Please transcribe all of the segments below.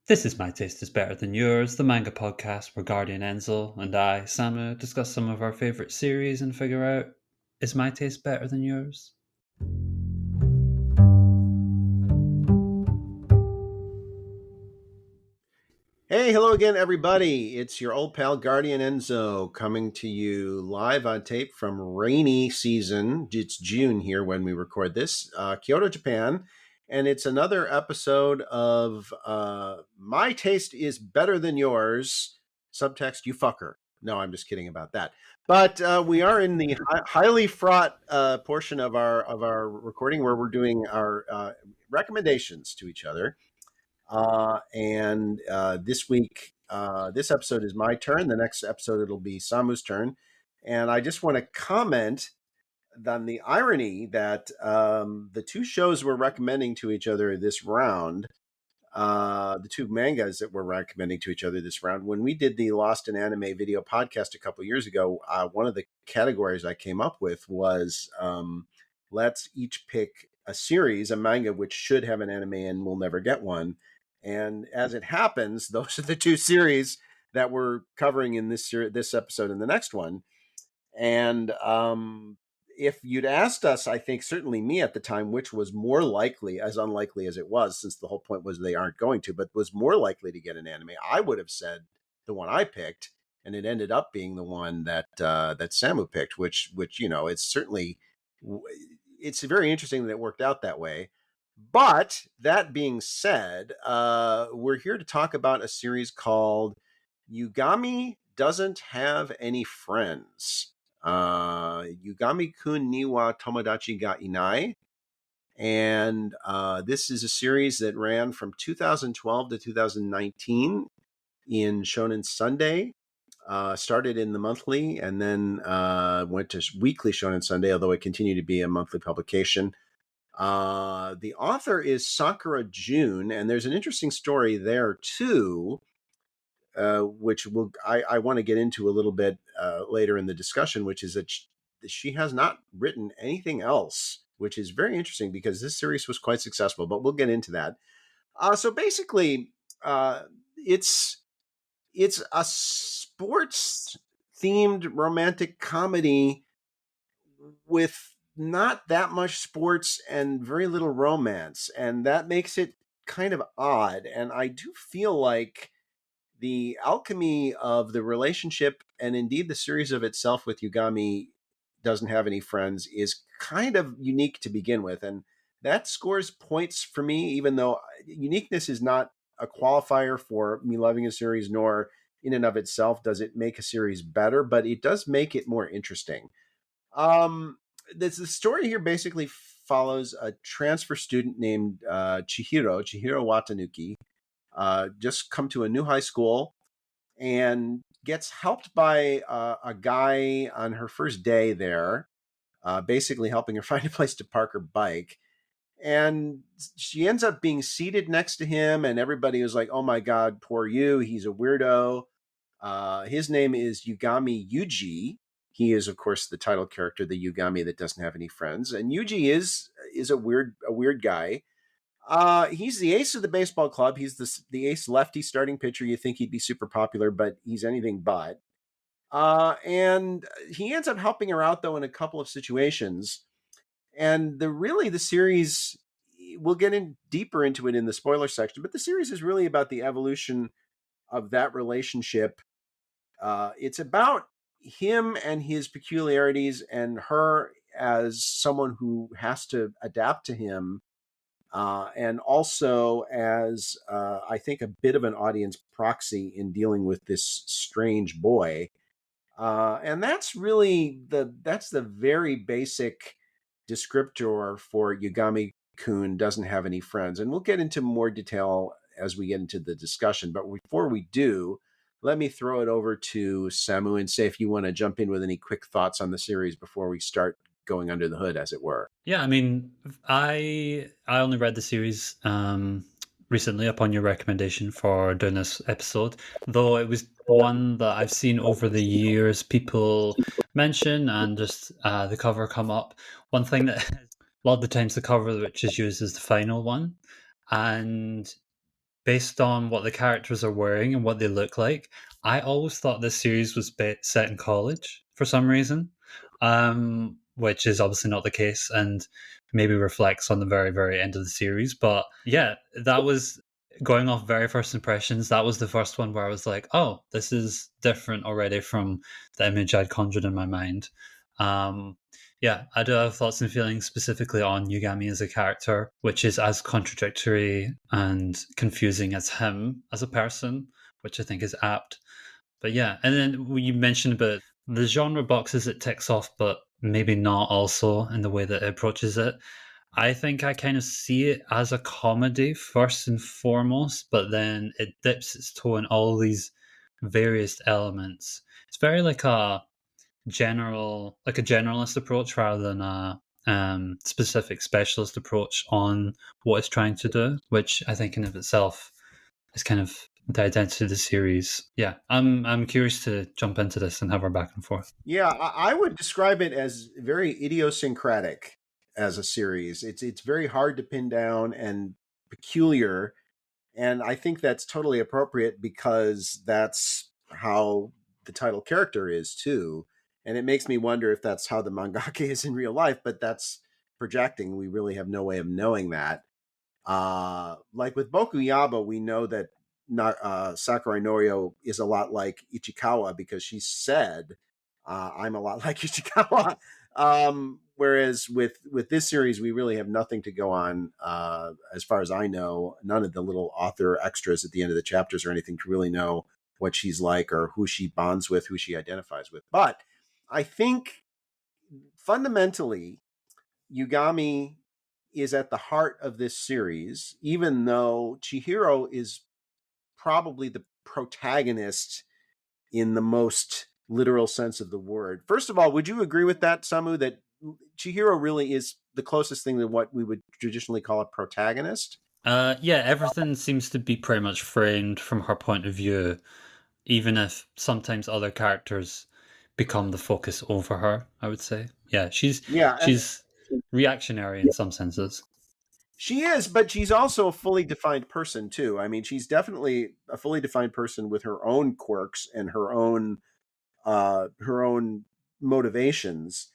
This is My Taste is Better Than Yours, the manga podcast where Guardian Enzo and I, Samu, discuss some of our favourite series and figure out, is my taste better than yours? Hey, hello again, everybody. It's your old pal Guardian Enzo coming to you live on tape from rainy season. It's June here when we record this, Kyoto, Japan. And it's another episode of My Taste is Better Than Yours. Subtext, you fucker. No, I'm just kidding about that. But we are in the highly fraught portion of our recording where we're doing our recommendations to each other. And this week, this episode is my turn. The next episode, it'll be Samu's turn. And I just want to comment on the irony that the two shows we're recommending to each other this round, the two mangas that we're recommending to each other this round, when we did the Lost in Anime video podcast a couple years ago, one of the categories I came up with was let's each pick a series, a manga, which should have an anime and we'll never get one. And as it happens, those are the two series that we're covering in this episode and the next one. And if you'd asked us, I think certainly me at the time, which was more likely, as unlikely as it was, since the whole point was they aren't going to, but was more likely to get an anime, I would have said the one I picked, and it ended up being the one that Samu picked, which it's certainly it's very interesting that it worked out that way. But that being said, we're here to talk about a series called Yugami Doesn't Have Any Friends. Yugami-kun ni wa Tomodachi ga Inai. And this is a series that ran from 2012 to 2019 in Shonen Sunday. Started in the monthly and then went to weekly Shonen Sunday, although it continued to be a monthly publication. The author is Sakura Jun, and there's an interesting story there too, which I want to get into a little bit later in the discussion, which is that she has not written anything else, which is very interesting because this series was quite successful. But we'll get into that. So basically, it's a sports themed romantic comedy with not that much sports and very little romance, and that makes it kind of odd. And I do feel like the alchemy of the relationship and indeed the series of itself with Yugami doesn't have any friends is kind of unique to begin with, and that scores points for me, even though uniqueness is not a qualifier for me loving a series, nor in and of itself does it make a series better, but it does make it more interesting. um, the story here basically follows a transfer student named Chihiro Watanuki, just come to a new high school and gets helped by a guy on her first day there, basically helping her find a place to park her bike. And she ends up being seated next to him, and everybody was like, "Oh my God, poor you! He's a weirdo." His name is Yugami Yuji. He is, of course, the title character, the Yugami that doesn't have any friends. And Yuji is a weird guy. He's the ace of the baseball club. He's the ace lefty starting pitcher. You think he'd be super popular, but he's anything but. And he ends up helping her out though in a couple of situations. And the series, we'll get in deeper into it in the spoiler section, but the series is really about the evolution of that relationship. It's about him and his peculiarities, and her as someone who has to adapt to him, and also as I think a bit of an audience proxy in dealing with this strange boy. And that's the very basic descriptor for Yugami-kun doesn't have any friends. And we'll get into more detail as we get into the discussion. But before we do, let me throw it over to Samu and say if you want to jump in with any quick thoughts on the series before we start going under the hood, as it were. Yeah, I mean, I only read the series recently upon your recommendation for doing this episode, though it was one that I've seen over the years people mention and just the cover come up. One thing that a lot of the times the cover which is used is the final one, and based on what the characters are wearing and what they look like, I always thought this series was set in college for some reason, which is obviously not the case and maybe reflects on the very, very end of the series. But yeah, that was going off very first impressions. That was the first one where I was like, oh, this is different already from the image I'd conjured in my mind. Um, yeah, I do have thoughts and feelings specifically on Yugami as a character, which is as contradictory and confusing as him as a person, which I think is apt. But yeah, and then you mentioned about the genre boxes it ticks off, but maybe not also in the way that it approaches it. I think I kind of see it as a comedy first and foremost, but then it dips its toe in all these various elements. It's very like a generalist approach rather than a specific specialist approach on what it's trying to do, which I think in of itself is kind of the identity of the series. Yeah, I'm curious to jump into this and have our back and forth. Yeah, I would describe it as very idiosyncratic as a series. It's very hard to pin down and peculiar, and I think that's totally appropriate because that's how the title character is too. And it makes me wonder if that's how the mangaka is in real life, but that's projecting. We really have no way of knowing that. Like with Boku Yaba, we know that Sakurai Norio is a lot like Ichikawa because she said, "I'm a lot like Ichikawa." Whereas with this series, we really have nothing to go on, as far as I know. None of the little author extras at the end of the chapters or anything to really know what she's like or who she bonds with, who she identifies with. But I think fundamentally, Yugami is at the heart of this series, even though Chihiro is probably the protagonist in the most literal sense of the word. First of all, would you agree with that, Samu, that Chihiro really is the closest thing to what we would traditionally call a protagonist? Yeah, everything seems to be pretty much framed from her point of view, even if sometimes other characters become the focus over her. I would say, yeah, Yeah, and she's reactionary in some senses. she is, but she's also a fully defined person too. I mean, she's definitely a fully defined person with her own quirks and her own motivations,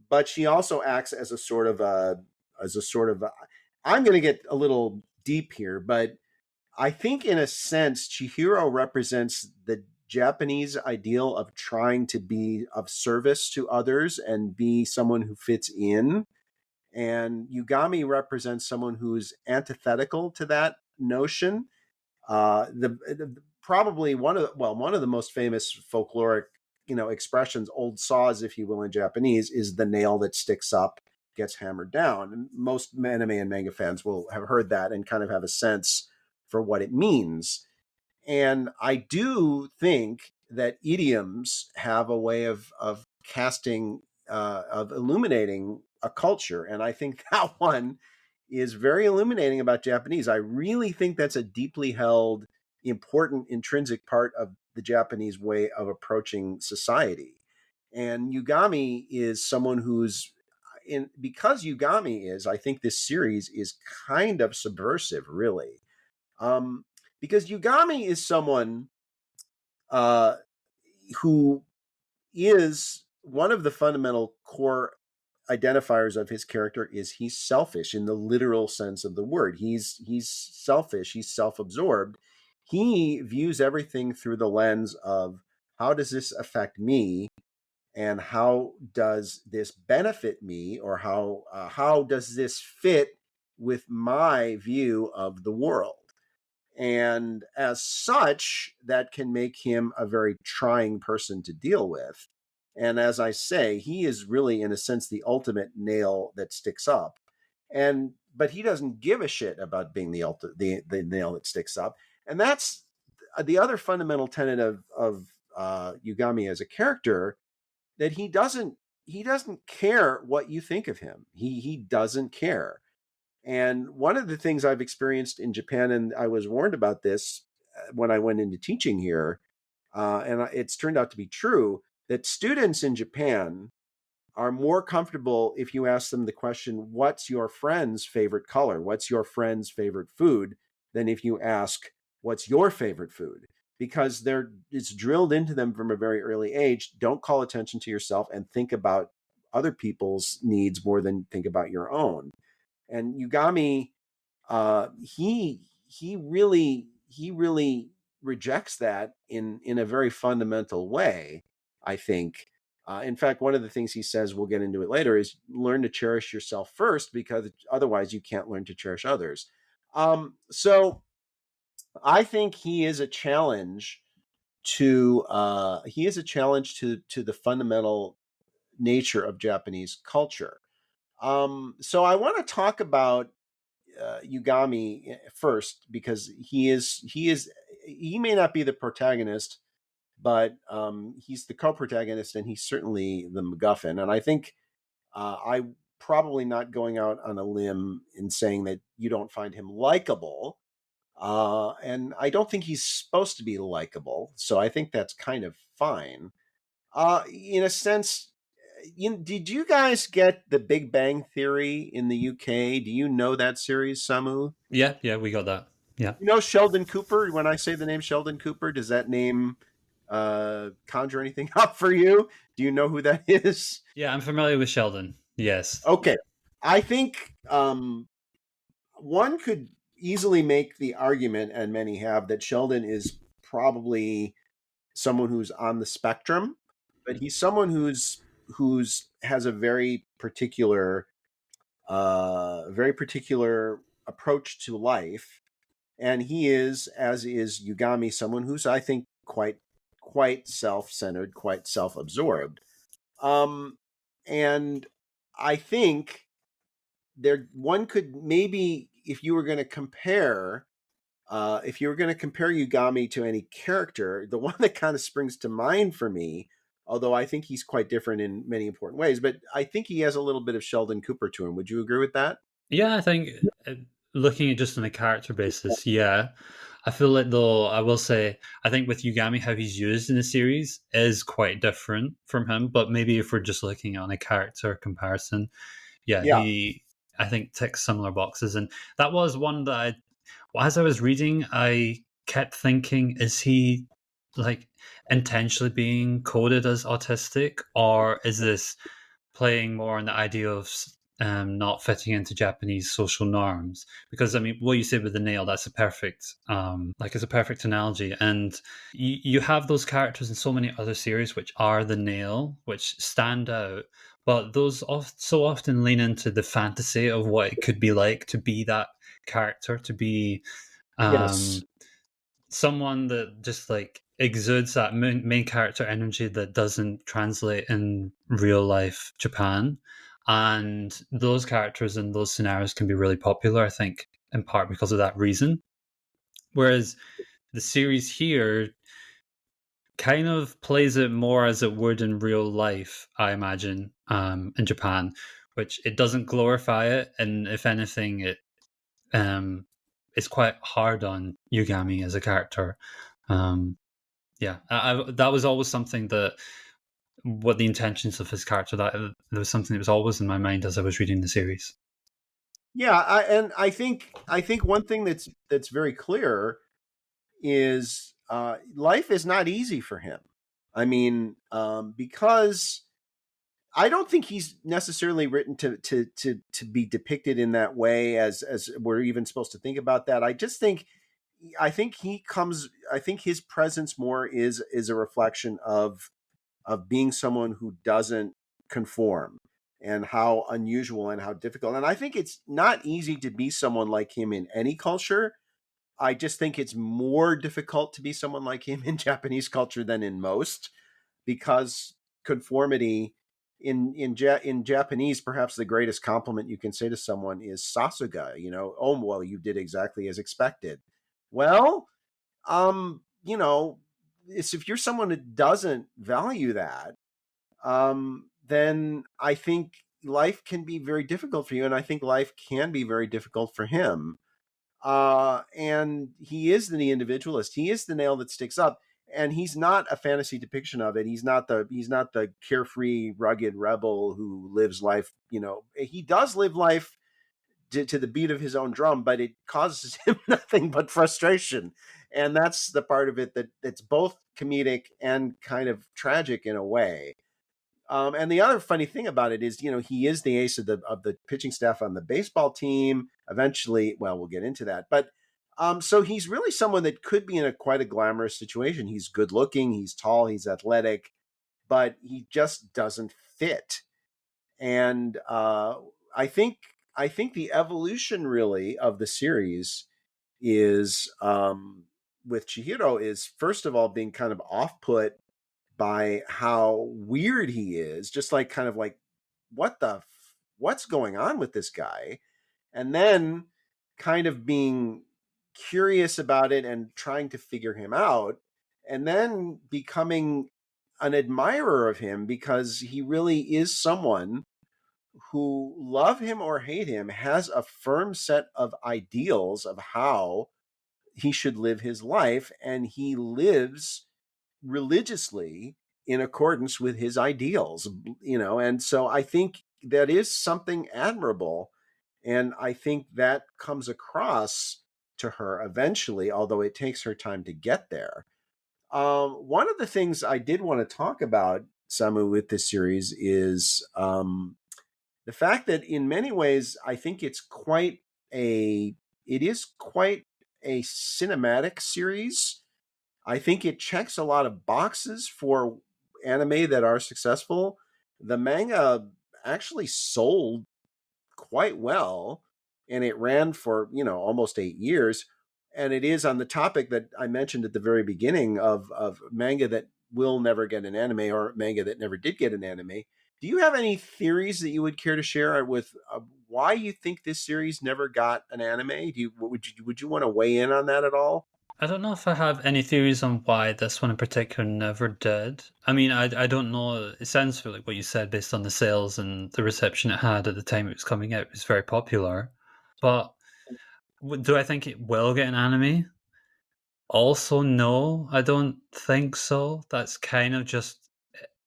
but she also acts as a sort of I'm going to get a little deep here, but I think in a sense Chihiro represents the Japanese ideal of trying to be of service to others and be someone who fits in, and Yugami represents someone who's antithetical to that notion. Probably one of the most famous folkloric expressions, old saws, if you will, in Japanese, is the nail that sticks up gets hammered down. And most anime and manga fans will have heard that and kind of have a sense for what it means. And I do think that idioms have a way of casting, of illuminating a culture. And I think that one is very illuminating about Japanese. I really think that's a deeply held, important, intrinsic part of the Japanese way of approaching society. And Yugami is someone who's because Yugami is, I think this series is kind of subversive, really. Um, because Yugami is someone uh, who is one of the fundamental core identifiers of his character is he's selfish in the literal sense of the word. He's selfish, he's self-absorbed. He views everything through the lens of how does this affect me and how does this benefit me, or how does this fit with my view of the world. And as such, that can make him a very trying person to deal with. And as I say, he is really, in a sense, the ultimate nail that sticks up. And but he doesn't give a shit about being the nail that sticks up. And that's the other fundamental tenet of Yugami as a character, that he doesn't care what you think of him. He doesn't care. And one of the things I've experienced in Japan, and I was warned about this when I went into teaching here, and it's turned out to be true, that students in Japan are more comfortable if you ask them the question, what's your friend's favorite color? What's your friend's favorite food? Than if you ask, what's your favorite food? Because it's drilled into them from a very early age. Don't call attention to yourself and think about other people's needs more than think about your own. And Yugami, he really rejects that in a very fundamental way, I think. In fact, one of the things he says, we'll get into it later, is learn to cherish yourself first, because otherwise you can't learn to cherish others. So I think he is a challenge to the fundamental nature of Japanese culture. So I want to talk about Yugami first, because he may not be the protagonist, but he's the co-protagonist, and he's certainly the MacGuffin. And I think I probably not going out on a limb in saying that you don't find him likable. And I don't think he's supposed to be likable, so I think that's kind of fine. In a sense, did you guys get The Big Bang Theory in the UK? Do you know that series, Samu? Yeah, yeah, we got that. Yeah. You know Sheldon Cooper? When I say the name Sheldon Cooper, does that name conjure anything up for you? Do you know who that is? Yeah, I'm familiar with Sheldon. Yes. Okay. I think one could easily make the argument, and many have, that Sheldon is probably someone who's on the spectrum, but he's someone who's has a very particular approach to life, and he is, as is Yugami, someone who's, I think, quite self-centered, quite self-absorbed. Um, and I think there one could maybe, if you were going to compare Yugami to any character, the one that kind of springs to mind for me, although I think he's quite different in many important ways, but I think he has a little bit of Sheldon Cooper to him. Would you agree with that? Yeah, I think uh, looking at just on a character basis, yeah. I feel like, though, I will say, I think with Yugami, how he's used in the series is quite different from him. But maybe if we're just looking on a character comparison, yeah, Yeah. I think, ticks similar boxes. And that was one that as I was reading, I kept thinking, is he like intentionally being coded as autistic, or is this playing more on the idea of not fitting into Japanese social norms? Because I mean, what you said with the nail, that's a perfect, like, it's a perfect analogy. And you have those characters in so many other series which are the nail, which stand out, but those so often lean into the fantasy of what it could be like to be that character, to be Yes. um, someone that just like exudes that main character energy that doesn't translate in real life Japan. And those characters in those scenarios can be really popular, I think, in part because of that reason. Whereas the series here kind of plays it more as it would in real life, I imagine, in Japan, which it doesn't glorify it. And if anything, um, it's quite hard on Yugami as a character. Um, yeah, that was always something that, what the intentions of his character, that there was something that was always in my mind as I was reading the series. Yeah, and I think one thing that's very clear is life is not easy for him. I mean, because I don't think he's necessarily written to be depicted in that way, as we're even supposed to think about that. I think his presence more is a reflection of being someone who doesn't conform, and how unusual and how difficult. And I think it's not easy to be someone like him in any culture. I just think it's more difficult to be someone like him in Japanese culture than in most, because conformity in Japanese, perhaps the greatest compliment you can say to someone is "sasuga." Oh well, you did exactly as expected. Well, it's, if you're someone that doesn't value that, then I think life can be very difficult for you, and I think life can be very difficult for him. And he is the individualist. He is the nail that sticks up, and he's not a fantasy depiction of it. He's not the carefree, rugged rebel who lives life. He does live life to the beat of his own drum, but it causes him nothing but frustration. And that's the part of it that it's both comedic and kind of tragic in a way. And the other funny thing about it is, he is the ace of the pitching staff on the baseball team. Eventually, well, we'll get into that, but so he's really someone that could be in quite a glamorous situation. He's good looking, he's tall, he's athletic, but he just doesn't fit. And I think the evolution really of the series is with Chihiro is first of all being kind of off put by how weird he is, just like kind of like what's going on with this guy, and then kind of being curious about it and trying to figure him out, and then becoming an admirer of him because he really is someone who, love him or hate him, has a firm set of ideals of how he should live his life, and he lives religiously in accordance with his ideals, and so I think that is something admirable, and I think that comes across to her eventually, although it takes her time to get there. One of the things I did want to talk about, Samu, with this series is the fact that in many ways I think it is quite a cinematic series. I think it checks a lot of boxes for anime that are successful. The manga actually sold quite well, and it ran for almost 8 years. And it is on the topic that I mentioned at the very beginning of manga that will never get an anime, or manga that never did get an anime. Do you have any theories that you would care to share with why you think this series never got an anime? Would you want to weigh in on that at all? I don't know if I have any theories on why this one in particular never did. I mean, I don't know. It sounds like what you said based on the sales and the reception it had at the time it was coming out. It was very popular. But do I think it will get an anime? Also, no, I don't think so. That's kind of just.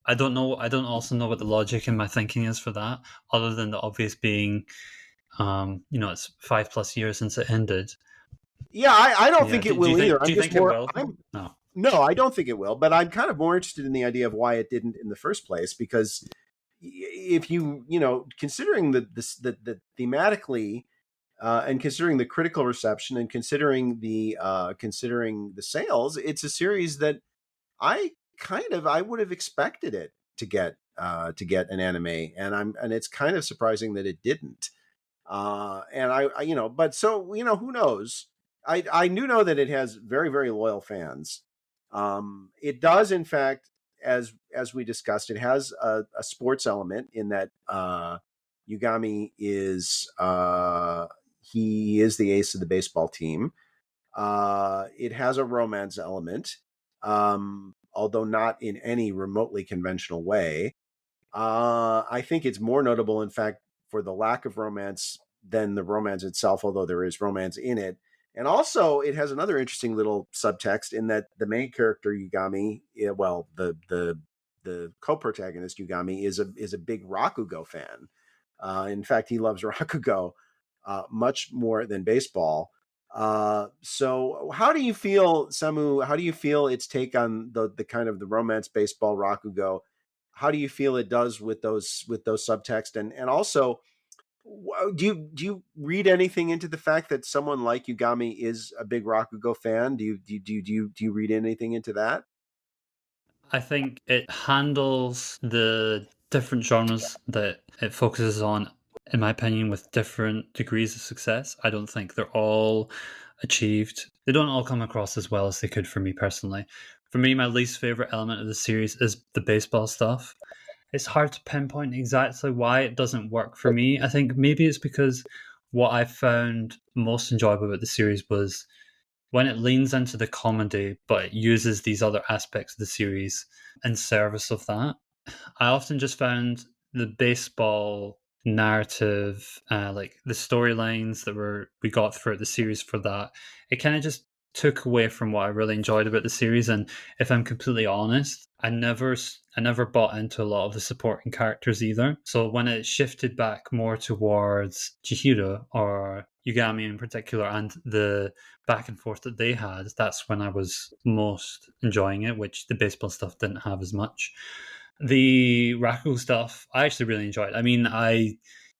I don't know. I don't also know what the logic in my thinking is for that, other than the obvious being, it's 5+ years since it ended. Yeah, I don't Yeah. think it Do you will either. think? Do I'm you just think it more. will? I'm No. No, I don't think it will. But I'm kind of more interested in the idea of why it didn't in the first place. Because if considering the thematically, and considering the critical reception, and considering the sales, it's a series that I would have expected it to get an anime, and it's kind of surprising that it didn't. And but so who knows? I do know that it has very very loyal fans. It does, in fact, as we discussed, it has a sports element in that Yugami is he is the ace of the baseball team. It has a romance element, although not in any remotely conventional way. I think it's more notable, in fact, for the lack of romance than the romance itself, although there is romance in it. And also, it has another interesting little subtext in that the main character Yugami, well, the co-protagonist Yugami is a big Rakugo fan. In fact, he loves Rakugo much more than baseball. So how do you feel, Samu? How do you feel its take on the kind of the romance baseball Rakugo? How do you feel it does with those subtext, and also do you read anything into the fact that someone like Yugami is a big Rakugo fan? Do you read anything into that? I think it handles the different genres that it focuses on, in my opinion, with different degrees of success. I don't think they're all achieved. They don't all come across as well as they could for me personally. For me, my least favorite element of the series is the baseball stuff. It's hard to pinpoint exactly why it doesn't work for me. I think maybe it's because what I found most enjoyable about the series was when it leans into the comedy, but it uses these other aspects of the series in service of that. I often just found the baseball narrative, like the storylines that we got throughout the series for that, it kind of just took away from what I really enjoyed about the series. And if I'm completely honest, I never bought into a lot of the supporting characters either. So when it shifted back more towards Chihiro or Yugami in particular, and the back and forth that they had, that's when I was most enjoying it, which the baseball stuff didn't have as much. The Rakugo stuff, I actually really enjoyed. I mean,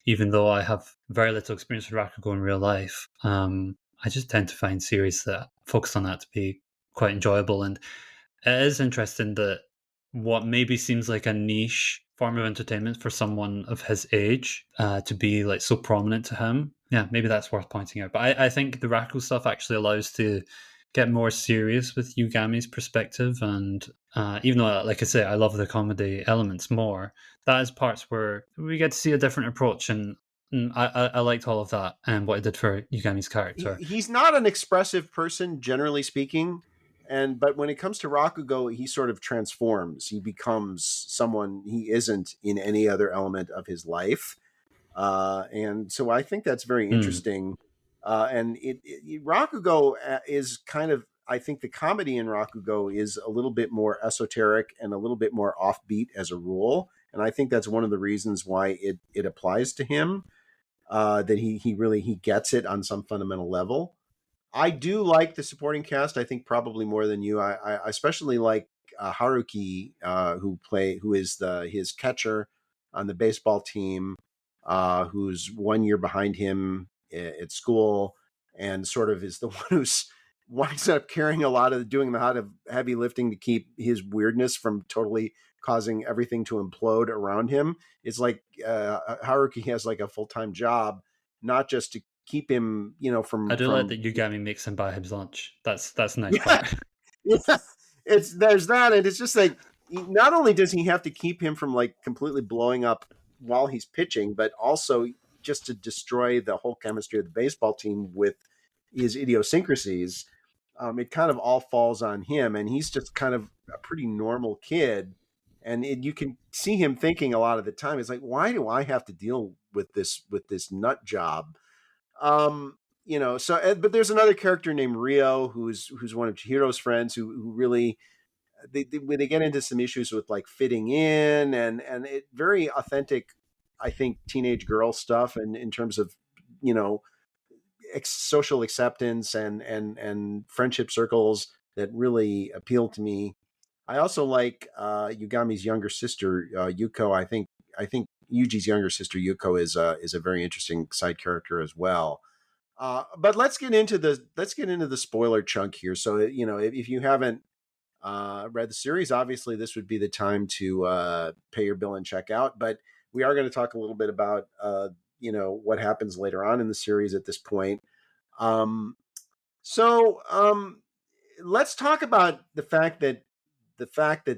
even though I have very little experience with Rakugo in real life, I just tend to find series that focus on that to be quite enjoyable. And it is interesting that what maybe seems like a niche form of entertainment for someone of his age to be like so prominent to him. Yeah, maybe that's worth pointing out. But I think the Rakugo stuff actually allows to get more serious with Yugami's perspective. And even though, like I say, I love the comedy elements more, that is parts where we get to see a different approach. And I liked all of that and what it did for Yugami's character. He's not an expressive person, generally speaking. But when it comes to Rakugo, he sort of transforms. He becomes someone he isn't in any other element of his life. And so I think that's very Mm. interesting. Rakugo is kind of, I think the comedy in Rakugo is a little bit more esoteric and a little bit more offbeat as a rule. And I think that's one of the reasons why it applies to him. That he gets it on some fundamental level. I do like the supporting cast. I think probably more than you. I especially like Haruki, who is his catcher on the baseball team, who's 1 year behind him at school, and sort of is the one who's winds up carrying a lot of doing the heavy lifting to keep his weirdness from totally causing everything to implode around him. It's like Haruki has like a full-time job, not just to keep him, I do like from that Yugami makes him buy his lunch. That's a nice yeah, part. yeah. It's there's that, and it's just like not only does he have to keep him from like completely blowing up while he's pitching, but also just to destroy the whole chemistry of the baseball team with his idiosyncrasies. It kind of all falls on him, and he's just kind of a pretty normal kid. And you can see him thinking a lot of the time, it's like, why do I have to deal with this nut job? But there's another character named Rio who's one of Chihiro's friends who really when they get into some issues with like fitting in and it very authentic, I think, teenage girl stuff, and in terms of you know social acceptance and friendship circles that really appeal to me. I also like Yugami's younger sister, Yuko. I think Yuji's younger sister, Yuko, is a very interesting side character as well. But let's get into the spoiler chunk here. So if you haven't read the series, obviously this would be the time to pay your bill and check out. But we are going to talk a little bit about what happens later on in the series at this point. Um, so let's talk about the fact that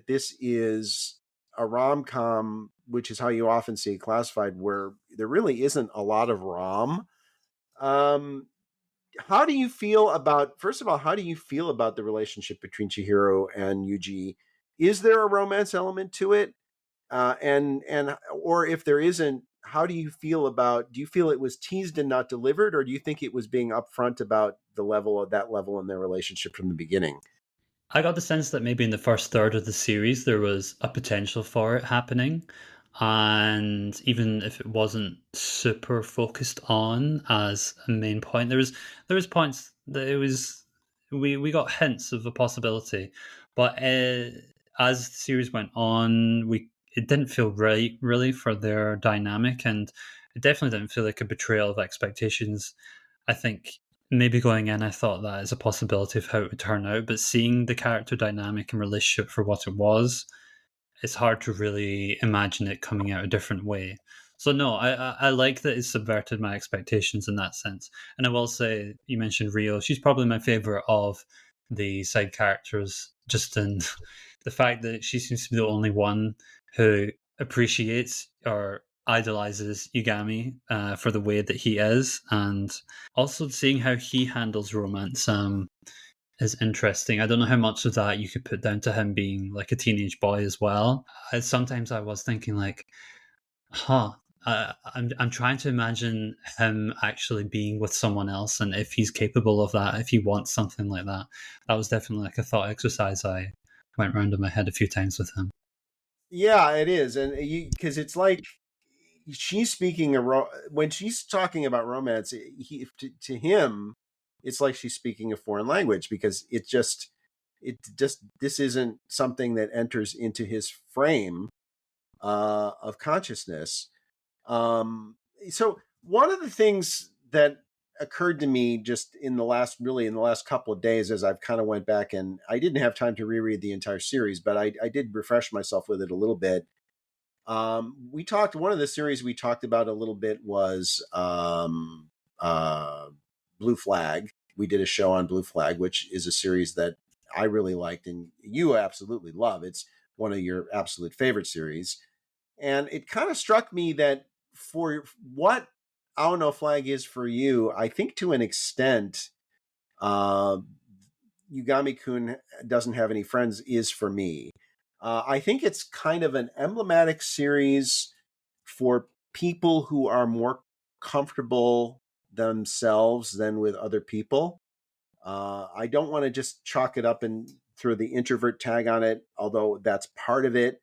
this is a rom com, which is how you often see it classified, where there really isn't a lot of rom. Um, how do you feel about First of all, how do you feel about the relationship between Chihiro and Yuji? Is there a romance element to it? And or if there isn't, how do you feel about do you feel it was teased and not delivered, or do you think it was being upfront about that level in their relationship from the beginning? I got the sense that maybe in the first third of the series there was a potential for it happening, and even if it wasn't super focused on as a main point, there was points that it was we got hints of a possibility, but as the series went on, we it didn't feel right really for their dynamic, and it definitely didn't feel like a betrayal of expectations. I think maybe going in, I thought that is a possibility of how it would turn out, but seeing the character dynamic and relationship for what it was, it's hard to really imagine it coming out a different way. So no, I like that it subverted my expectations in that sense. And I will say, you mentioned Rio. She's probably my favorite of the side characters, just in the fact that she seems to be the only one who appreciates or idolizes Yugami for the way that he is, and also seeing how he handles romance is interesting. I don't know how much of that you could put down to him being like a teenage boy as well. Sometimes I was thinking like, huh, I'm trying to imagine him actually being with someone else, and if he's capable of that, if he wants something like that. That was definitely like a thought exercise I went round in my head a few times with him. Yeah, it is, and because it's like she's speaking when she's talking about romance, to him, it's like she's speaking a foreign language because it just this isn't something that enters into his frame of consciousness. Um, so one of the things that occurred to me just in the last couple of days as I've kind of went back, and I didn't have time to reread the entire series, but I did refresh myself with it a little bit. We talked one of the series we talked about a little bit was Blue Flag. We did a show on Blue Flag, which is a series that I really liked and you absolutely love. It's one of your absolute favorite series. And it kind of struck me that for what Ao Flag is for you, I think to an extent, uh, Yugami-kun doesn't have any friends is for me. I think it's kind of an emblematic series for people who are more comfortable themselves than with other people. I don't want to just chalk it up and throw the introvert tag on it, although that's part of it.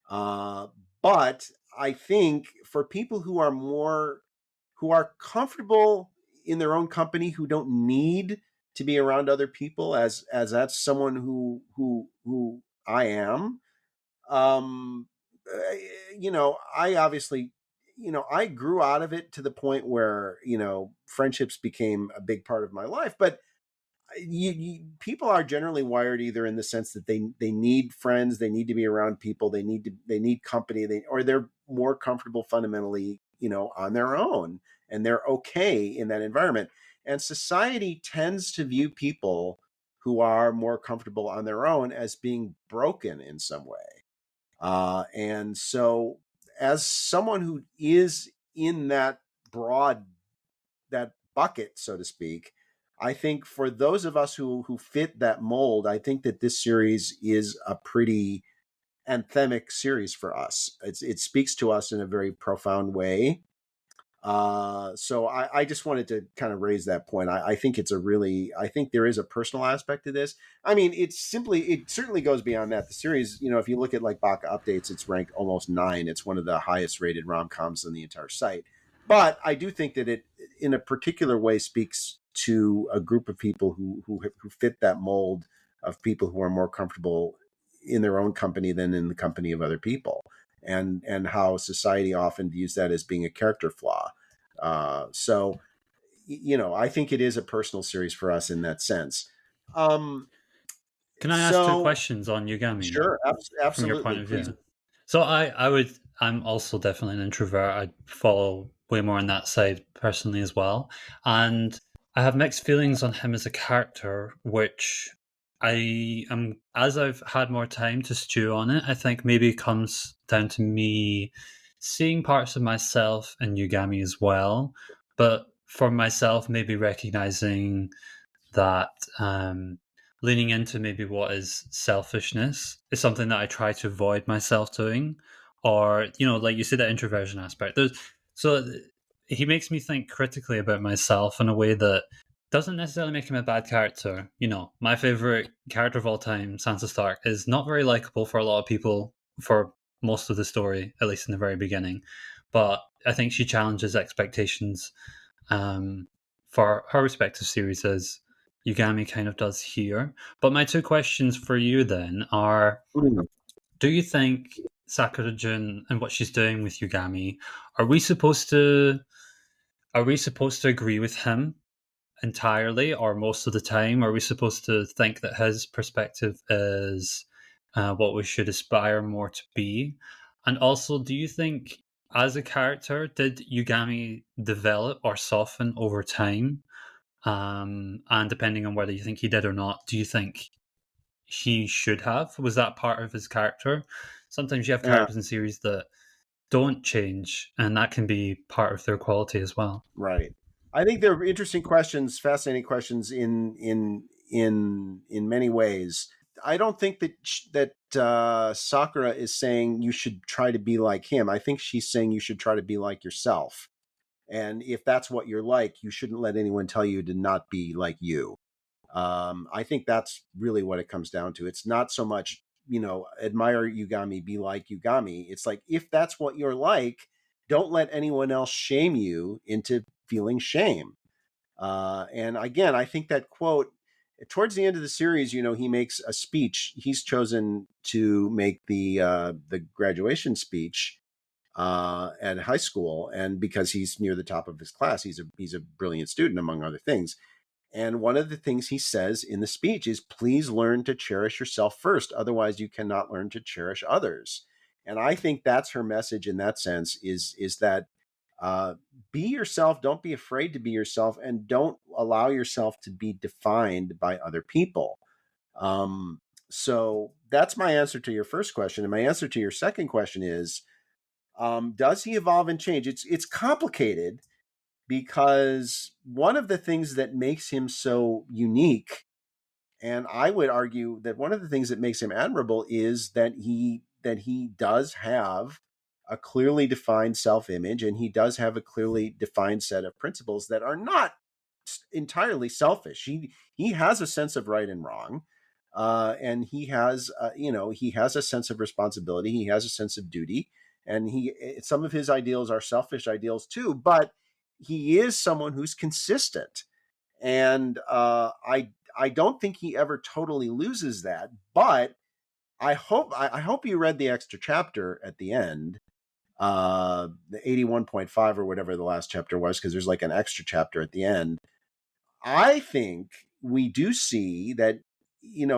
Uh, but I think for people who are comfortable in their own company, who don't need to be around other people, as that's someone who I am. Um, uh, I obviously, I grew out of it to the point where friendships became a big part of my life, but people are generally wired either in the sense that they need friends, they need to be around people, they need company, or they're more comfortable fundamentally, on their own, and they're okay in that environment. And society tends to view people who are more comfortable on their own as being broken in some way. And so, as someone who is in broad that bucket, so to speak, I think for those of us who fit that mold, I think that this series is a pretty anthemic series for us. It speaks to us in a very profound way. So I just wanted to kind of raise that point. I think I think there is a personal aspect to this. I mean, it certainly goes beyond that. The series, if you look at like Baka updates, it's ranked almost 9. It's one of the highest rated rom-coms on the entire site. But I do think that it, in a particular way, speaks to a group of people who fit that mold of people who are more comfortable in their own company than in the company of other people, and how society often views that as being a character flaw. So, I think it is a personal series for us in that sense. Um, Can I ask two so questions on Yugami sure, from your point absolutely, of please. view? So I'm also definitely an introvert. I follow way more on that side personally as well. And I have mixed feelings on him as a character, which I am, as I've had more time to stew on it, I think maybe it comes down to me seeing parts of myself in Yugami as well. But for myself, maybe recognizing that leaning into maybe what is selfishness is something that I try to avoid myself doing, or like you said, the introversion aspect. He makes me think critically about myself in a way that doesn't necessarily make him a bad character. My favorite character of all time, Sansa Stark, is not very likable for a lot of people for most of the story, at least in the very beginning. But I think she challenges expectations um, for her respective series as Yugami kind of does here. But my two questions for you then are: Mm. do you think Sakura Jun and what she's doing with Yugami, are we supposed to agree with him entirely or most of the time? Are we supposed to think that his perspective is what we should aspire more to be? And also, do you think as a character, did Yugami develop or soften over time? And depending on whether you think he did or not, do you think he should have? Was that part of his character? Sometimes you have Yeah, characters in series that don't change, and that can be part of their quality as well. right. I think they're interesting questions, fascinating questions in many ways. I don't think that Sakura is saying you should try to be like him. I think she's saying you should try to be like yourself. And if that's what you're like, you shouldn't let anyone tell you to not be like you. I think that's really what it comes down to. It's not so much, admire Yugami, be like Yugami. It's like, if that's what you're like, don't let anyone else shame you into feeling shame. And again, I think that quote towards the end of the series, he makes a speech. He's chosen to make the graduation speech at high school, and because he's near the top of his class, he's a brilliant student, among other things. And one of the things he says in the speech is, please learn to cherish yourself first. Otherwise, you cannot learn to cherish others. And I think that's her message in that sense is that uh, be yourself. Don't be afraid to be yourself, and don't allow yourself to be defined by other people. Um, so that's my answer to your first question. And my answer to your second question is, does he evolve and change? It's complicated because one of the things that makes him so unique, and I would argue that one of the things that makes him admirable, is that he does have a clearly defined self-image, and he does have a clearly defined set of principles that are not entirely selfish. He has a sense of right and wrong, and he has a sense of responsibility. He has a sense of duty, and some of his ideals are selfish ideals too. But he is someone who's consistent, and I don't think he ever totally loses that. But I hope you read the extra chapter at the end, the 81.5 or whatever the last chapter was, because there's like an extra chapter at the end. I think we do see that,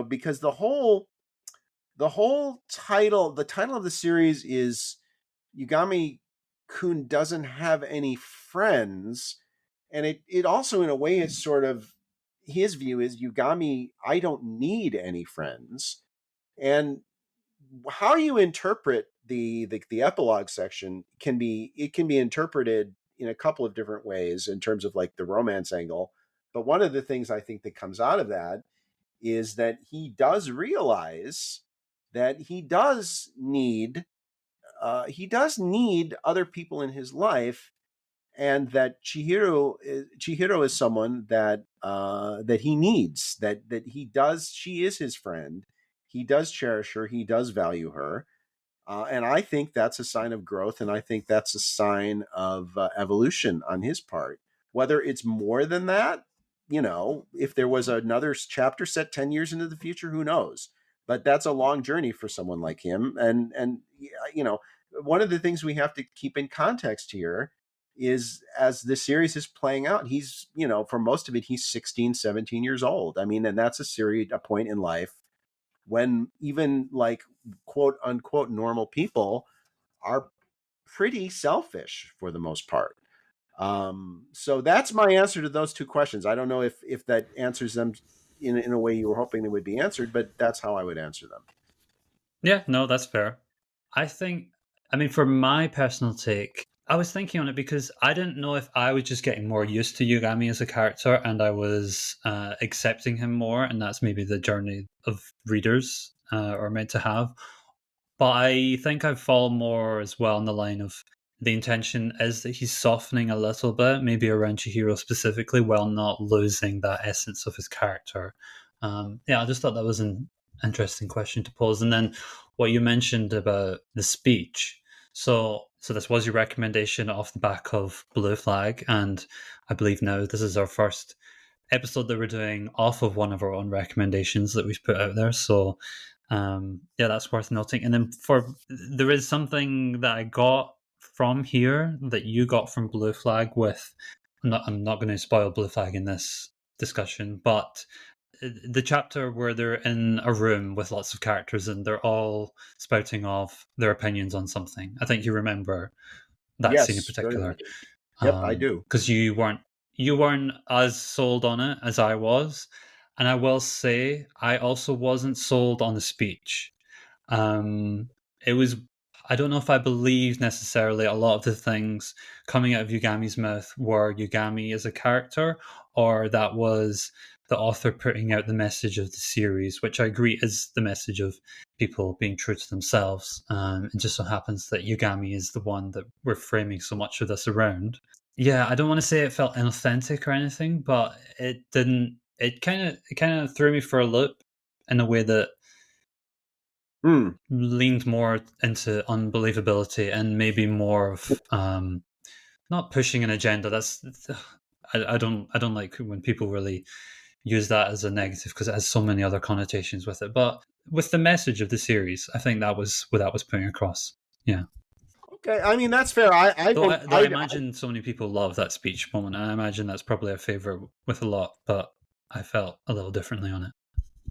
because the title of the series is Yugami-kun doesn't have any friends, and it also, in a way, it's sort of, his view is, Yugami, I don't need any friends. And how you interpret the epilogue section can be interpreted in a couple of different ways in terms of like the romance angle. But one of the things I think that comes out of that is that he does realize that he does need other people in his life, and that Chihiro is someone that he needs, that he does she is his friend. He does cherish her, he does value her, and I think that's a sign of growth, and I think that's a sign of evolution on his part. Whether it's more than that, if there was another chapter set 10 years into the future, who knows? But that's a long journey for someone like him. And one of the things we have to keep in context here is, as the series is playing out, he's, for most of it, he's 16, 17 years old. I mean, and that's a point in life when even like quote unquote normal people are pretty selfish for the most part. So that's my answer to those two questions. I don't know if that answers them in a way you were hoping they would be answered, but that's how I would answer them. Yeah, no, that's fair. I think, I mean, for my personal take, I was thinking on it because I didn't know if I was just getting more used to Yugami as a character and I was accepting him more, and that's maybe the journey of readers are meant to have. But I think I fall more as well in the line of the intention is that he's softening a little bit, maybe around Chihiro specifically, while not losing that essence of his character. Yeah, I just thought that was an interesting question to pose. And then what you mentioned about the speech. So this was your recommendation off the back of Blue Flag, and I believe now this is our first episode that we're doing off of one of our own recommendations that we've put out there. So yeah, that's worth noting. And then there is something that I got from here that you got from Blue Flag with. I'm not going to spoil Blue Flag in this discussion, but the chapter where they're in a room with lots of characters and they're all spouting off their opinions on something. I think you remember that scene in Yes, very particular, much. Yep, I do. because you weren't as sold on it as I was, and I will say I also wasn't sold on the speech. Um, it was I don't know if I believe necessarily a lot of the things coming out of Yugami's mouth were Yugami as a character, or that was the author putting out the message of the series, which I agree is the message of people being true to themselves. It just so happens that Yugami is the one that we're framing so much of this around. Yeah, I don't want to say it felt inauthentic or anything, but it didn't. It kind of threw me for a loop in a way that leaned more into unbelievability and maybe more of not pushing an agenda. That's I don't like when people really use that as a negative because it has so many other connotations with it. But with the message of the series, I think that was what that was putting across. Yeah. Okay, I mean that's fair. I Though don't. I, though I imagine so many people love that speech moment, and I imagine that's probably a favorite with a lot. But I felt a little differently on it.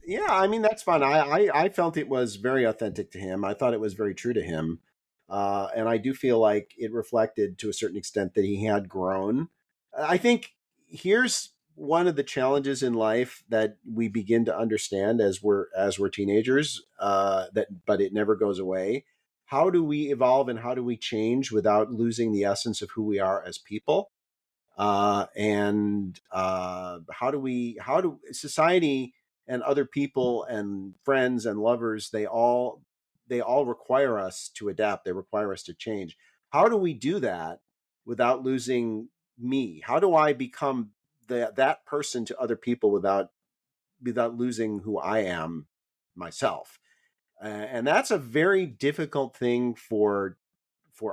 Yeah, I mean that's fun. I felt it was very authentic to him. I thought it was very true to him, and I do feel like it reflected to a certain extent that he had grown. I think here's one of the challenges in life that we begin to understand as we're teenagers. But it never goes away. How do we evolve and how do we change without losing the essence of who we are as people? And how do society and other people and friends and lovers they all require us to adapt, they require us to change. How do we do that without losing me? How do I become that person to other people without losing who I am myself? And that's a very difficult thing for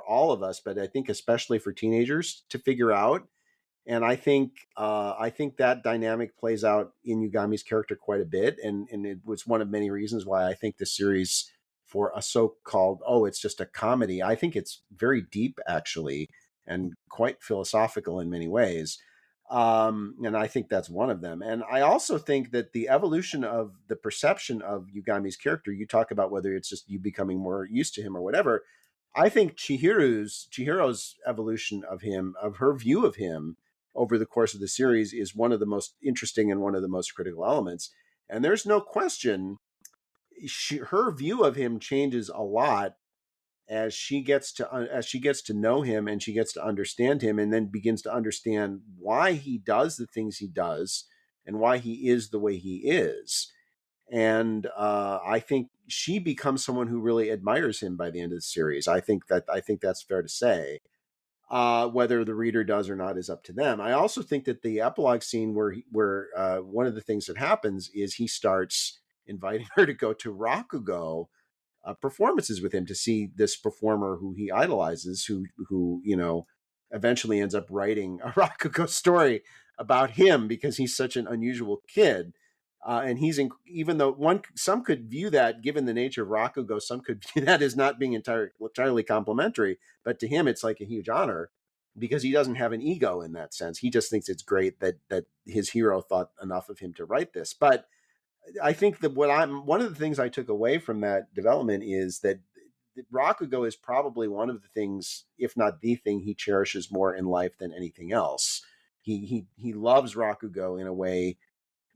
all of us, but I think especially for teenagers to figure out. And I think that dynamic plays out in Yugami's character quite a bit, and it was one of many reasons why I think the series, for a so-called, it's just a comedy, I think it's very deep actually, and quite philosophical in many ways. And I think that's one of them. And I also think that the evolution of the perception of Yugami's character, you talk about whether it's just you becoming more used to him or whatever. I think Chihiro's evolution of him, of her view of him over the course of the series, is one of the most interesting and one of the most critical elements. And there's no question her view of him changes a lot as she gets to know him and she gets to understand him, and then begins to understand why he does the things he does and why he is the way he is. And I think she becomes someone who really admires him by the end of the series. I think that's fair to say. Whether the reader does or not is up to them. I also think that the epilogue scene where one of the things that happens is he starts inviting her to go to Rakugo performances with him, to see this performer who he idolizes, who eventually ends up writing a Rakugo story about him because he's such an unusual kid. And even though some could view that, given the nature of Rakugo, some could view that as not being entirely complimentary. But to him, it's like a huge honor because he doesn't have an ego in that sense. He just thinks it's great that his hero thought enough of him to write this. But I think that one of the things I took away from that development is that Rakugo is probably one of the things, if not the thing, he cherishes more in life than anything else. He loves Rakugo in a way,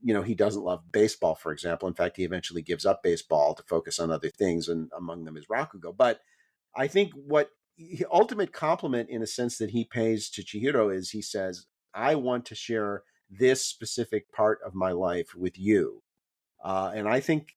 he doesn't love baseball, for example. In fact, he eventually gives up baseball to focus on other things, and among them is Rakugo. But I think what ultimate compliment, in a sense, that he pays to Chihiro is he says, "I want to share this specific part of my life with you." And I think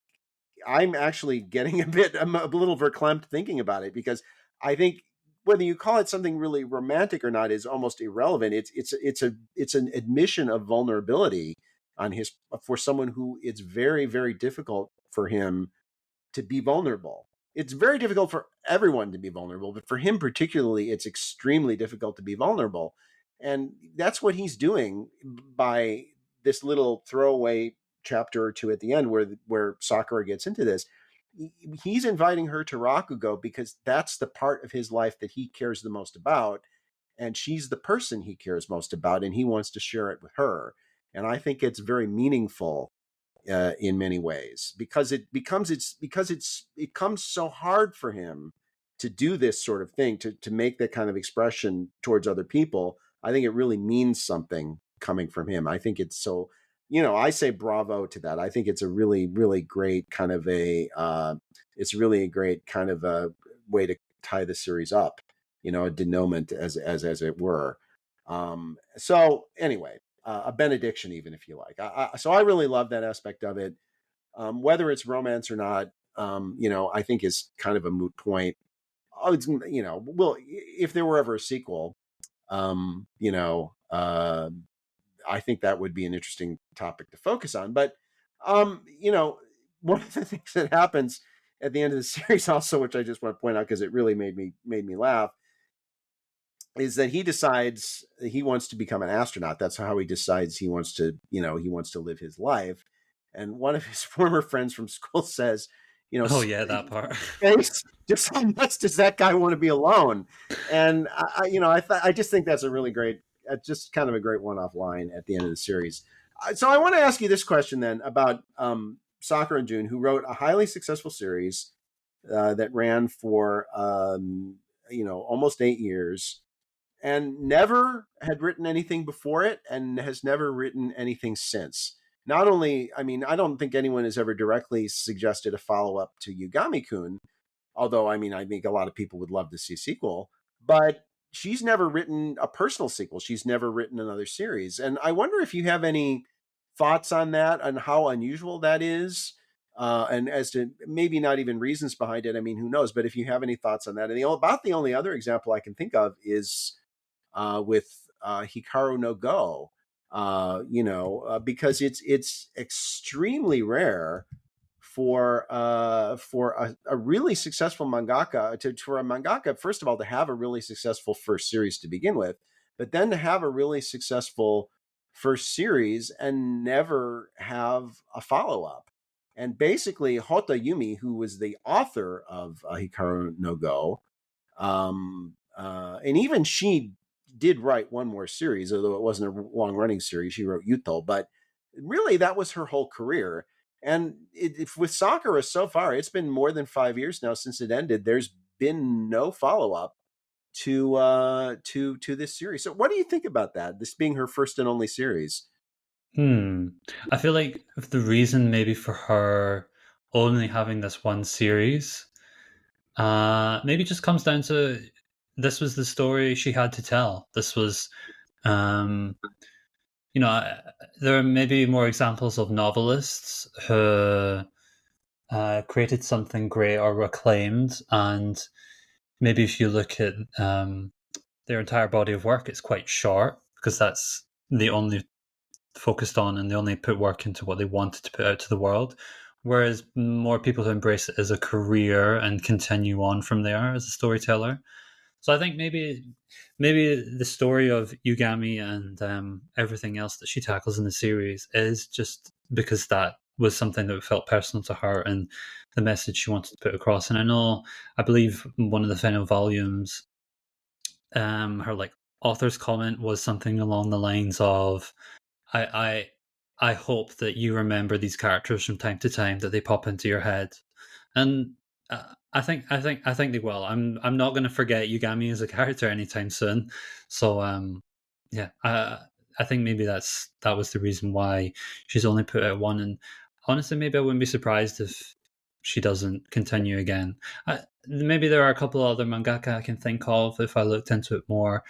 I'm actually getting I'm a little verklempt thinking about it, because I think whether you call it something really romantic or not is almost irrelevant. It's an admission of vulnerability on his for someone who it's very, very difficult for him to be vulnerable. It's very difficult for everyone to be vulnerable, but for him particularly, it's extremely difficult to be vulnerable. And that's what he's doing by this little throwaway chapter or two at the end where Sakura gets into this. He's inviting her to Rakugo because that's the part of his life that he cares the most about. And she's the person he cares most about, and he wants to share it with her. And I think it's very meaningful in many ways, because it comes so hard for him to do this sort of thing, to make that kind of expression towards other people. I think it really means something coming from him. I think it's so, I say bravo to that. I think it's a really, really great kind of it's really a great kind of a way to tie the series up, a denouement as it were. So anyway, a benediction, even if you like. So I really love that aspect of it. Whether it's romance or not, I think is kind of a moot point. Oh, well, if there were ever a sequel, um, you know, uh, I think that would be an interesting topic to focus on. But, um, you know, one of the things that happens at the end of the series, also, which I just want to point out because it really made me laugh, is that he decides he wants to become an astronaut. That's how he decides he wants to live his life. And one of his former friends from school says, Oh yeah, that part. Space, just how much does that guy want to be alone? And I just think that's a really great, just kind of a great one-off line at the end of the series. So I want to ask you this question then about Sakura Jun, who wrote a highly successful series that ran for almost 8 years, and never had written anything before it, and has never written anything since. Not only, I mean, I don't think anyone has ever directly suggested a follow up to Yugami-kun, although, I mean, I think a lot of people would love to see a sequel, but she's never written a personal sequel. She's never written another series. And I wonder if you have any thoughts on that, and how unusual that is. And as to maybe not even reasons behind it. I mean, who knows? But if you have any thoughts on that, and about the only other example I can think of is with Hikaru no Go, because it's extremely rare for a really successful mangaka for a mangaka, first of all, to have a really successful first series to begin with, but then to have a really successful first series and never have a follow up. And basically, Hota Yumi, who was the author of Hikaru no Go, and even she did write one more series, although it wasn't a long running series. She wrote Yuto, but really that was her whole career. And with Sakura, so far, it's been more than 5 years now since it ended. There's been no follow up to this series. So, what do you think about that? This being her first and only series. I feel like the reason maybe for her only having this one series, maybe just comes down to this was the story she had to tell. This was, um, you know, there are maybe more examples of novelists who created something great or acclaimed, and maybe if you look at their entire body of work, it's quite short because that's the only focused on, and they only put work into what they wanted to put out to the world. Whereas more people who embrace it as a career and continue on from there as a storyteller. So I think maybe the story of Yugami and everything else that she tackles in the series is just because that was something that felt personal to her and the message she wanted to put across. And I believe one of the final volumes, her like author's comment was something along the lines of, I I hope that you remember these characters from time to time, that they pop into your head, and I think they will. I'm not going to forget Yugami as a character anytime soon. So yeah, I think maybe that was the reason why she's only put out one. And honestly, maybe I wouldn't be surprised if she doesn't continue again. Maybe there are a couple other mangaka I can think of if I looked into it more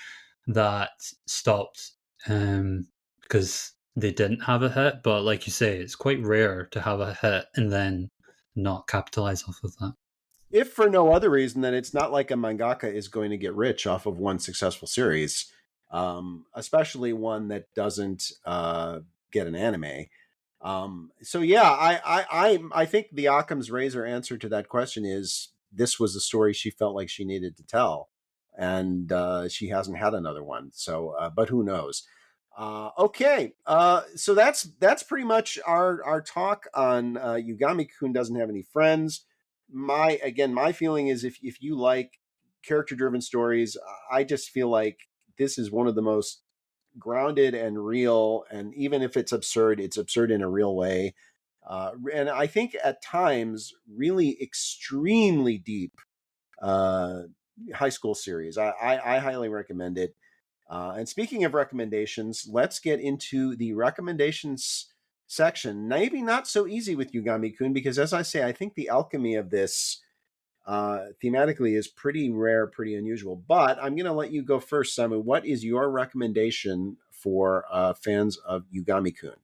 that stopped because they didn't have a hit. But like you say, it's quite rare to have a hit and then not capitalize off of that. If for no other reason, then it's not like a mangaka is going to get rich off of one successful series, especially one that doesn't get an anime. So yeah, I think the Occam's razor answer to that question is this was the story she felt like she needed to tell, and she hasn't had another one. So, but who knows? Okay, so that's pretty much our talk on Yugami-kun doesn't have any friends. My feeling is if you like character driven stories, I just feel like this is one of the most grounded and real, and even if it's absurd in a real way, and I think at times really extremely deep uh, high school series. I highly recommend it. And speaking of recommendations, let's get into the recommendations section. Maybe not so easy with Yugami-kun because, as I say, I think the alchemy of this thematically is pretty rare, pretty unusual. But I'm going to let you go first, Samu. What is your recommendation for fans of Yugami-kun?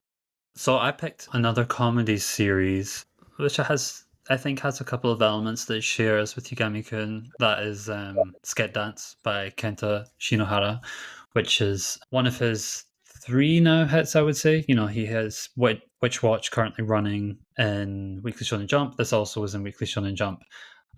So I picked another comedy series, which I think has a couple of elements that it shares with Yugami-kun. That is Sket Dance by Kenta Shinohara, which is one of his three now hits, I would say. You know, he has Witch Watch currently running in Weekly Shonen Jump. This also was in Weekly Shonen Jump.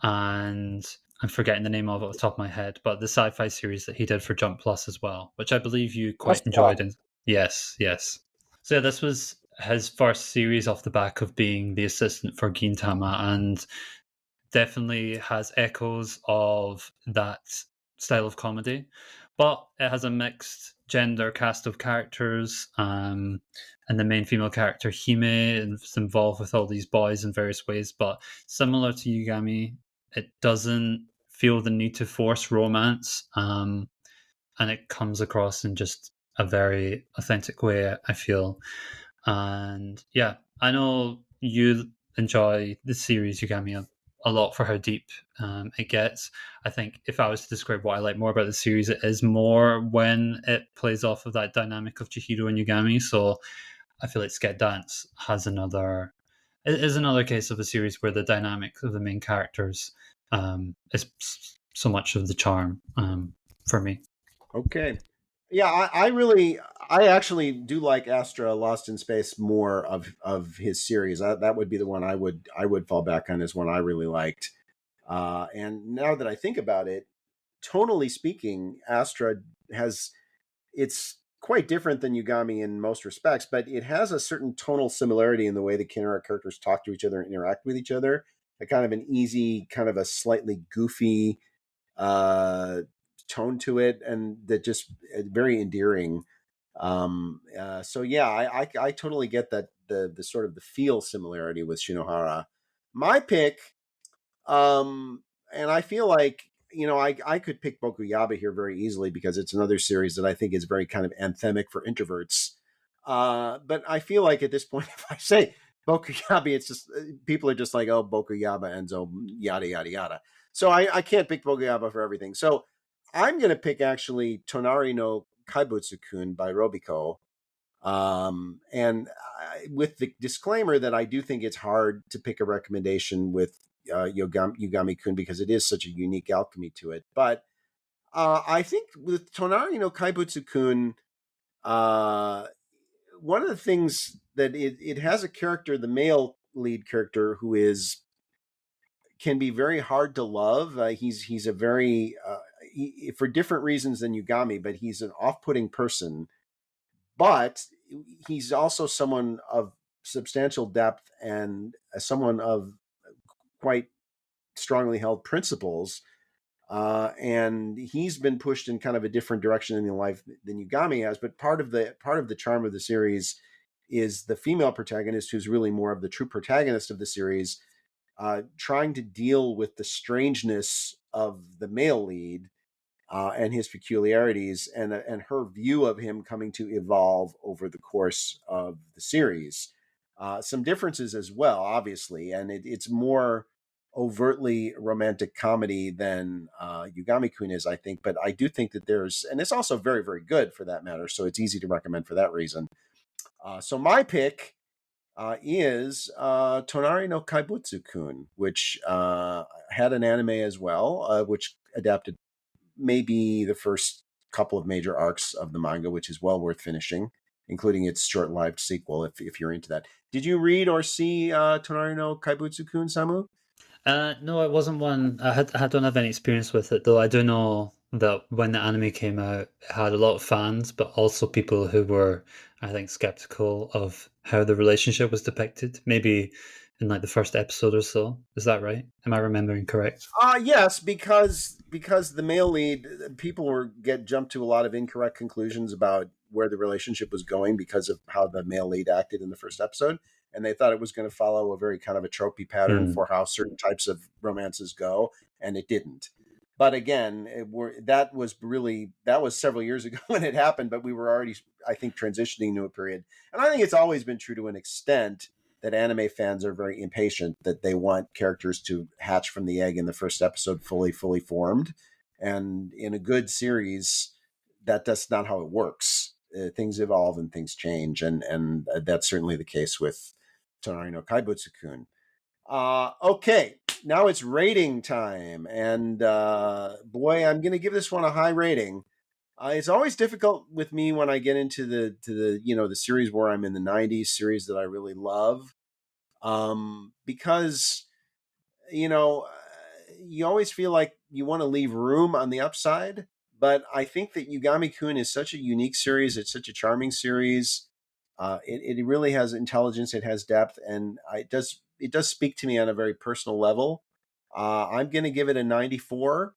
And I'm forgetting the name of it off the top of my head, but the sci-fi series that he did for Jump Plus as well, which I believe you Plus quite enjoyed. Plot. And yes, yes. So yeah, this was his first series off the back of being the assistant for Gintama, and definitely has echoes of that style of comedy, but it has a mixed gender cast of characters. And the main female character Hime is involved with all these boys in various ways, but similar to Yugami, it doesn't feel the need to force romance, and it comes across in just a very authentic way, I feel. And yeah, I know you enjoy the series Yugami a lot for how deep it gets. I think if I was to describe what I like more about the series, it is more when it plays off of that dynamic of Chihiro and Yugami. So I feel like Sket Dance it is another case of a series where the dynamic of the main characters is so much of the charm for me. Okay. Yeah, I actually do like Astra Lost in Space more of his series. That would be the one I would fall back on as one I really liked. And now that I think about it, tonally speaking, Astra has it's quite different than Yugami in most respects, but it has a certain tonal similarity in the way the characters talk to each other and interact with each other. A kind of an easy, kind of a slightly goofy uh, tone to it, and that just very endearing. So yeah, I totally get that the sort of the feel similarity with Shinohara. My pick, and I feel like I could pick Bokuyaba here very easily because it's another series that I think is very kind of anthemic for introverts. But I feel like at this point, if I say Bokuyaba, it's just people are just like, oh, Bokuyaba, Enzo, yada yada yada. So I can't pick Bokuyaba for everything. So I'm going to pick actually Tonari no Kaibutsu-kun by Robico. And with the disclaimer that I do think it's hard to pick a recommendation with Yugami-kun because it is such a unique alchemy to it. But I think with Tonari no Kaibutsu-kun, uh, one of the things that it has a character, the male lead character, who is can be very hard to love. He's a very for different reasons than Yugami, but he's an off-putting person. But he's also someone of substantial depth and someone of quite strongly held principles. And he's been pushed in kind of a different direction in life than Yugami has. But part of the charm of the series is the female protagonist, who's really more of the true protagonist of the series, trying to deal with the strangeness of the male lead and his peculiarities, and her view of him coming to evolve over the course of the series. Some differences as well, obviously, and it's more overtly romantic comedy than Yugami-kun is, I think. But I do think that and it's also very, very good for that matter. So it's easy to recommend for that reason. So my pick is Tonari no Kaibutsu-kun, which had an anime as well, which adapted maybe the first couple of major arcs of the manga, which is well worth finishing, including its short-lived sequel, if you're into that. Did you read or see Tonari no Kaibutsu-kun, Samu? No, it wasn't one. I don't have any experience with it, though. I do know that when the anime came out, it had a lot of fans, but also people who were, I think, skeptical of how the relationship was depicted. Maybe in like the first episode or so. Is that right? Am I remembering correct? Yes, because the male lead, people were get jumped to a lot of incorrect conclusions about where the relationship was going because of how the male lead acted in the first episode, and they thought it was going to follow a very kind of a tropey pattern Hmm. for how certain types of romances go, and it didn't. But again, that was several years ago when it happened, but we were already, I think, transitioning to a period, and I think it's always been true to an extent that anime fans are very impatient, that they want characters to hatch from the egg in the first episode fully formed. And in a good series, that's not how it works. Things evolve and things change, and that's certainly the case with Tonari no Kaibutsu-kun. Okay, now it's rating time, and boy, I'm going to give this one a high rating. It's always difficult with me when I get into the the series where I'm in the '90s series that I really love, because you know you always feel like you want to leave room on the upside. But I think that Yugami-kun is such a unique series. It's such a charming series. It really has intelligence. It has depth, and it does speak to me on a very personal level. I'm going to give it a 94,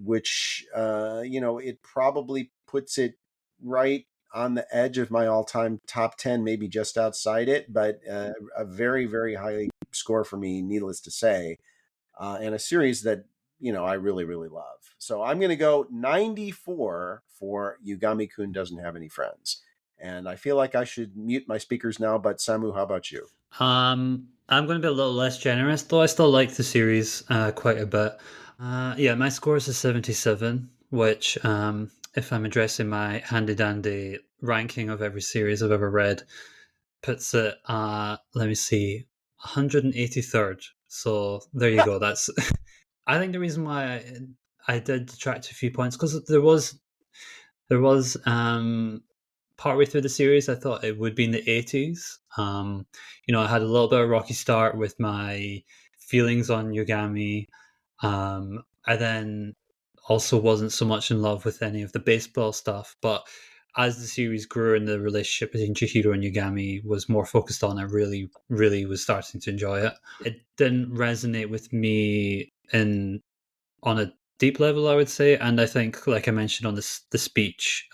which it probably puts it right on the edge of my all-time top 10, maybe just outside it, but a very, very high score for me, needless to say, and a series that I really, really love. So I'm going to go 94 for Yugami-kun Doesn't Have Any Friends. And I feel like I should mute my speakers now, but Samu, how about you? I'm going to be a little less generous, though I still like the series quite a bit. Yeah, my score is a 77, which, if I'm addressing my handy dandy ranking of every series I've ever read, puts it, let me see, 183rd. So there you go. That's, I think the reason why I did detract a few points, because there was partway through the series, I thought it would be in the 80s. I had a little bit of a rocky start with my feelings on Yugami. I then also wasn't so much in love with any of the baseball stuff, but as the series grew and the relationship between Chihiro and Yugami was more focused on, I really, really was starting to enjoy it. It didn't resonate with me in on a deep level, I would say, and I think, like I mentioned on the speech,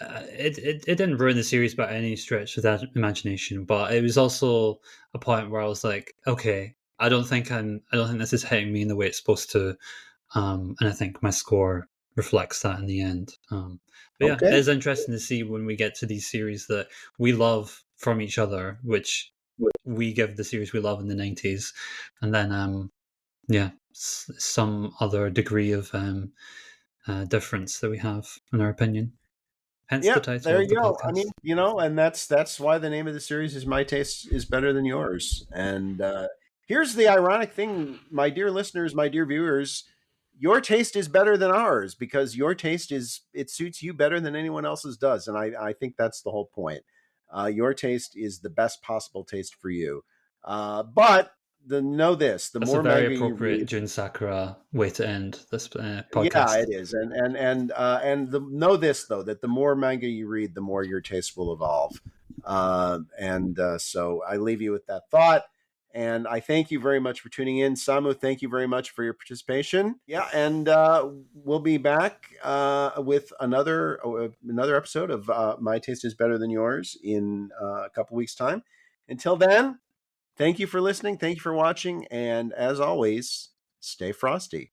it didn't ruin the series by any stretch of that imagination, but it was also a point where I was like, okay, I don't think this is hitting me in the way it's supposed to, and I think my score reflects that in the end. But yeah, it Okay. is interesting to see when we get to these series that we love from each other, which we give the series we love in the '90s, and then yeah, some other degree of difference that we have in our opinion. Hence the Yep, title there of the you go. I podcast. mean, and that's why the name of the series is My Taste is Better Than Yours. And here's the ironic thing, my dear listeners, my dear viewers, your taste is better than ours because your taste it suits you better than anyone else's does. And I think that's the whole point. Your taste is the best possible taste for you. But know this, the That's a more very manga you appropriate read, Jun Sakura way to end this yeah, podcast. it is, know this though, that the more manga you read, the more your taste will evolve. So I leave you with that thought, and I thank you very much for tuning in. Samu, thank you very much for your participation. Yeah, and we'll be back with another episode of My Taste Is Better Than Yours in a couple weeks' time. Until then, thank you for listening, thank you for watching, and as always, stay frosty.